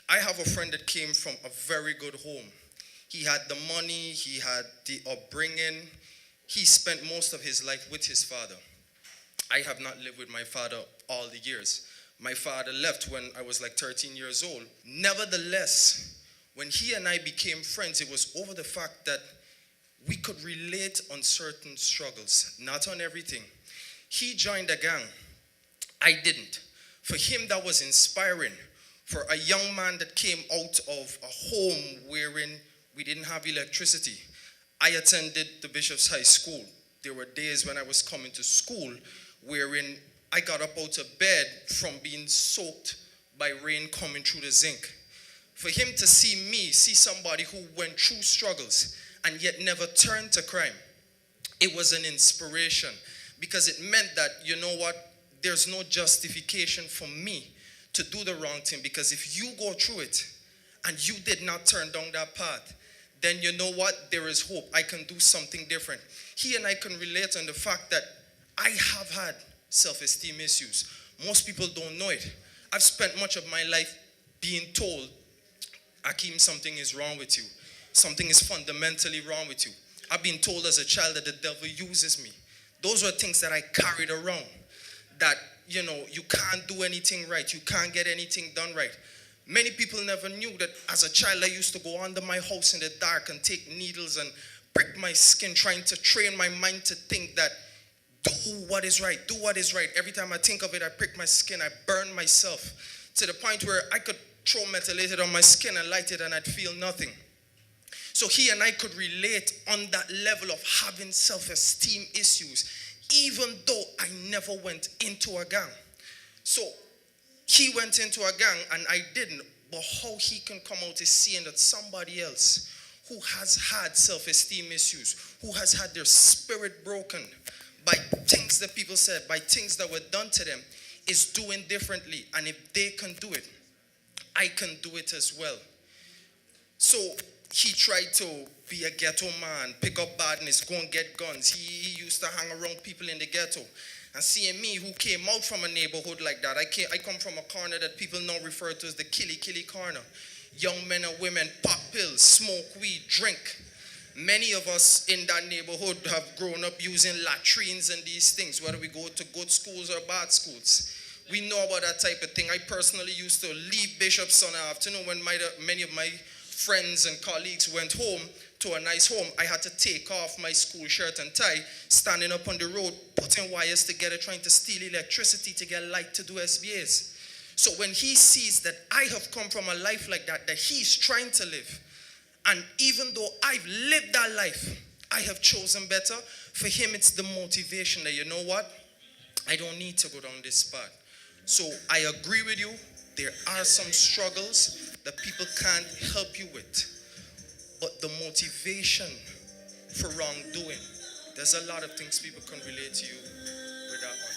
I have a friend that came from a very good home. He had the money, he had the upbringing. He spent most of his life with his father. I have not lived with my father all the years. My father left when I was like 13 years old. Nevertheless, when he and I became friends, it was over the fact that we could relate on certain struggles, not on everything. He joined a gang. I didn't. For him, that was inspiring. For a young man that came out of a home wherein we didn't have electricity. I attended the Bishop's High School. There were days when I was coming to school wherein I got up out of bed from being soaked by rain coming through the zinc. For him to see somebody who went through struggles and yet never turned to crime, it was an inspiration, because it meant that, you know what, there's no justification for me to do the wrong thing, because if you go through it and you did not turn down that path, then you know what, there is hope. I can do something different. He and I can relate on the fact that I have had self-esteem issues. Most people don't know it. I've spent much of my life being told, Akeem, something is wrong with you. Something is fundamentally wrong with you. I've been told as a child that the devil uses me. Those were things that I carried around. That, you know, you can't do anything right. You can't get anything done right. Many people never knew that as a child I used to go under my house in the dark and take needles and prick my skin, trying to train my mind to think that do what is right, do what is right. Every time I think of it, I prick my skin, I burn myself to the point where I could throw methylated on my skin and light it and I'd feel nothing. So he and I could relate on that level of having self-esteem issues, even though I never went into a gang. So he went into a gang and I didn't. But how he can come out is seeing that somebody else who has had self-esteem issues, who has had their spirit broken by things that people said, by things that were done to them, is doing differently. And if they can do it, I can do it as well. So he tried to be a ghetto man, pick up badness, go and get guns. He used to hang around people in the ghetto. And seeing me, who came out from a neighborhood like that, I come from a corner that people now refer to as the killy corner. Young men and women pop pills, smoke weed, drink. Many of us in that neighborhood have grown up using latrines and these things, whether we go to good schools or bad schools. We know about that type of thing. I personally used to leave Bishop's Sunday afternoon when many of my friends and colleagues went home to a nice home. I had to take off my school shirt and tie, standing up on the road, putting wires together, trying to steal electricity to get light to do SBAs. So when he sees that I have come from a life like that, that he's trying to live, and even though I've lived that life, I have chosen better, for him it's the motivation that, you know what, I don't need to go down this path. So I agree with you, there are some struggles that people can't help you with. But the motivation for wrongdoing, there's a lot of things people can relate to you with that one.